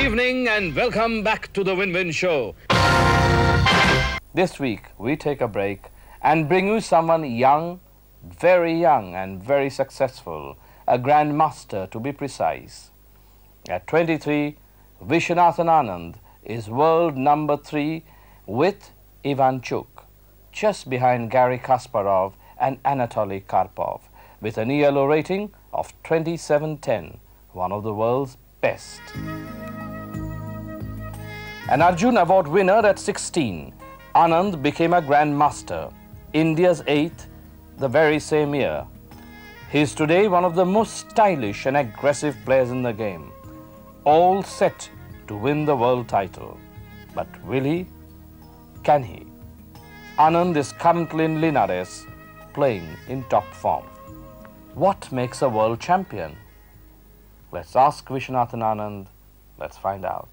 evening and welcome back to the Win-Win Show. This week we take a break and bring you someone young, very young and very successful, a grandmaster to be precise. At 23, Viswanathan Anand is world number 3 with Ivanchuk, just behind Garry Kasparov and Anatoly Karpov, with an ELO rating of 2710, one of the world's best. An Arjun Award winner at 16, Anand became a grandmaster, India's 8th, the very same year. He is today one of the most stylish and aggressive players in the game, all set to win the world title. But will he? Can he? Anand is currently in Linares, playing in top form. What makes a world champion? Let's ask Viswanathan Anand. Let's find out.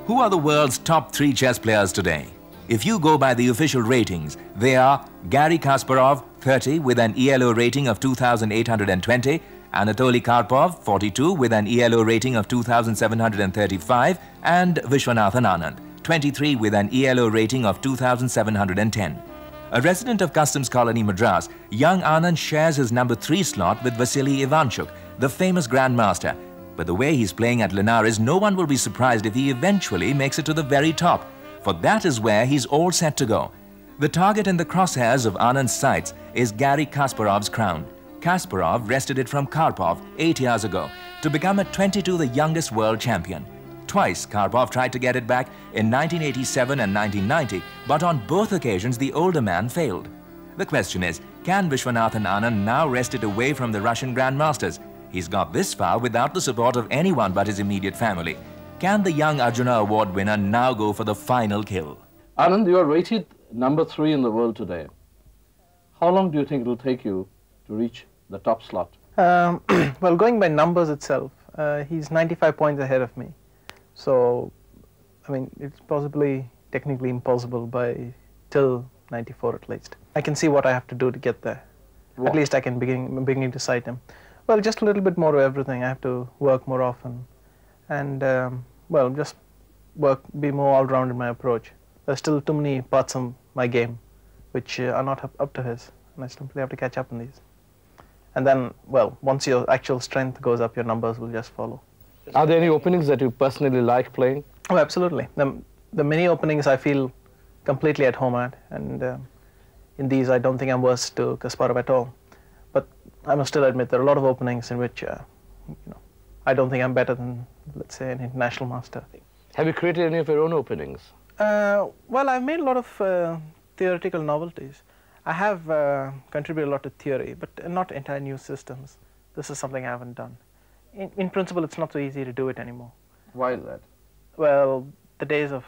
Who are the world's top 3 chess players today? If you go by the official ratings, they are Garry Kasparov, 30, with an ELO rating of 2,820, Anatoly Karpov, 42, with an ELO rating of 2,735, and Viswanathan Anand, 23, with an ELO rating of 2,710. A resident of Customs Colony Madras, young Anand shares his number 3 slot with Vasily Ivanchuk, the famous grandmaster. But the way he's playing at Linares, no one will be surprised if he eventually makes it to the very top, for that is where he's all set to go. The target in the crosshairs of Anand's sights is Garry Kasparov's crown. Kasparov wrested it from Karpov 8 years ago to become at 22 the youngest world champion. Twice Karpov tried to get it back in 1987 and 1990, but on both occasions the older man failed. The question is, can Viswanathan Anand now wrest it away from the Russian grandmasters? He's got this far without the support of anyone but his immediate family. Can the young Arjuna Award winner now go for the final kill? Anand, you are rated number 3 in the world today. How long do you think it will take you to reach the top slot? Well, going by numbers itself, he's 95 points ahead of me. So, I mean, it's possibly technically impossible by till 94 at least. I can see what I have to do to get there. What? At least I can begin to cite him. Well, just a little bit more of everything. I have to work more often and, well, just be more all-round in my approach. There's still too many parts of my game which are not up to his, and I simply have to catch up on these. And then, well, once your actual strength goes up, your numbers will just follow. Are there any openings that you personally like playing? Oh, absolutely. The many openings I feel completely at home at, and in these I don't think I'm worse to Kasparov at all. But I must still admit there are a lot of openings in which, I don't think I'm better than, let's say, an international master. Have you created any of your own openings? Well, I've made a lot of theoretical novelties. I have contributed a lot to theory, but not entire new systems. This is something I haven't done. In principle, it's not so easy to do it anymore. Why is that? Well, the days of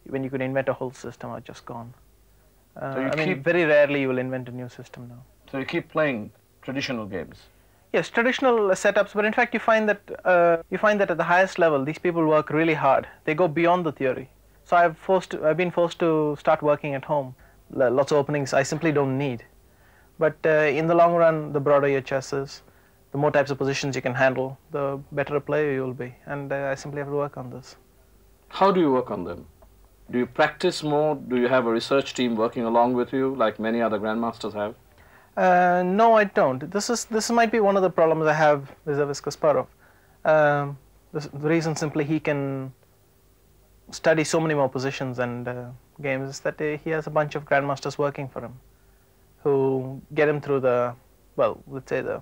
when you could invent a whole system are just gone. I mean, very rarely you will invent a new system now. So you keep playing traditional games? Yes, traditional setups, but in fact you find that at the highest level, these people work really hard. They go beyond the theory. So I've been forced to start working at home. Lots of openings I simply don't need. But in the long run, the broader your chess is, the more types of positions you can handle, the better a player you will be. And I simply have to work on this. How do you work on them? Do you practice more? Do you have a research team working along with you, like many other grandmasters have? No, I don't. This might be one of the problems I have vis-a-vis Kasparov. The reason simply he can study so many more positions and games is that he has a bunch of grandmasters working for him who get him through the, well, let's say the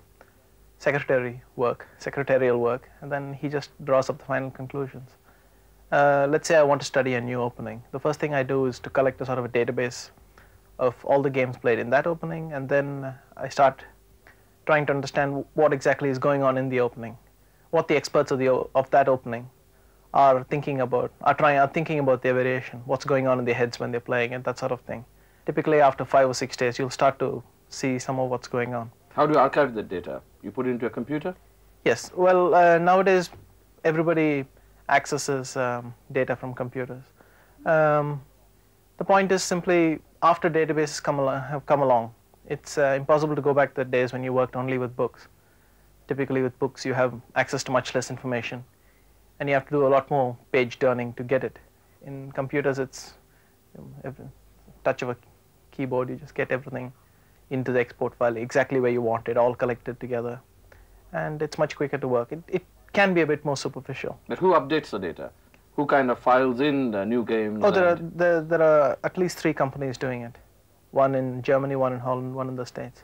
secretarial work, and then he just draws up the final conclusions. Let's say I want to study a new opening. The first thing I do is to collect a sort of a database of all the games played in that opening, and then I start trying to understand what exactly is going on in the opening, what the experts of that opening are thinking about their variation, what's going on in their heads when they're playing it, that sort of thing. Typically after 5 or 6 days, you'll start to see some of what's going on. How do you archive the data? You put it into a computer? Yes. Well, nowadays everybody accesses data from computers. The point is simply after databases have come along, it's impossible to go back to the days when you worked only with books. Typically with books you have access to much less information and you have to do a lot more page turning to get it. In computers it's every touch of a keyboard, you just get everything into the export file exactly where you want it, all collected together, and it's much quicker to work. It can be a bit more superficial. But who updates the data? Who kind of files in the new games? Oh, there are at least 3 companies doing it. One in Germany, one in Holland, one in the States.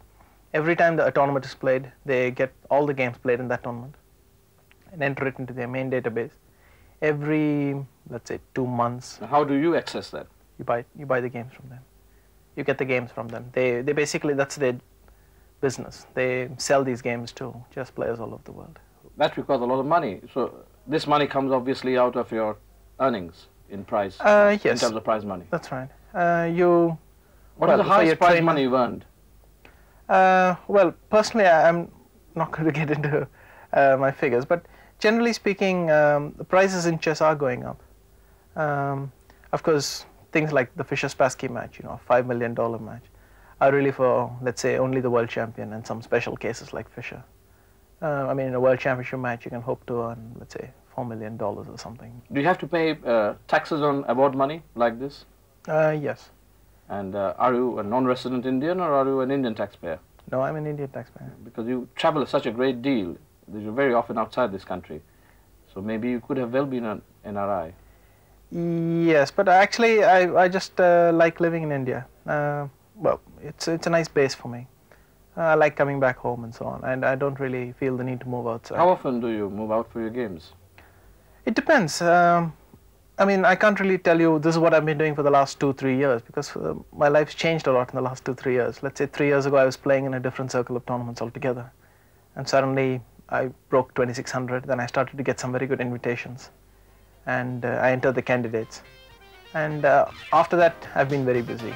Every time a tournament is played, they get all the games played in that tournament and enter it into their main database. Every, let's say, 2 months. How do you access that? You buy the games from them. You get the games from them. They basically, that's their business. They sell these games to chess players all over the world. That requires a lot of money. So this money comes obviously out of your earnings in prize. Yes. In terms of prize money. That's right. What is the highest prize money you've earned? Well, personally, I'm not going to get into my figures, but generally speaking, the prices in chess are going up. Of course, things like the Fischer-Spassky match, a $5 million match, are really for, let's say, only the world champion and some special cases like Fischer. I mean, in a world championship match, you can hope to earn, let's say, $4 million or something. Do you have to pay taxes on award money like this? Yes. And are you a non-resident Indian or are you an Indian taxpayer? No, I'm an Indian taxpayer. Because you travel such a great deal, that you're very often outside this country. So maybe you could have well been an NRI. Yes, but actually I just like living in India. Well, it's a nice base for me. I like coming back home and so on, and I don't really feel the need to move outside. How often do you move out for your games? It depends. I mean, I can't really tell you this is what I've been doing for the last 2-3 years, because my life's changed a lot in the last 2-3 years. Let's say 3 years ago I was playing in a different circle of tournaments altogether, and suddenly I broke 2600. Then I started to get some very good invitations, and I entered the candidates, and after that I've been very busy.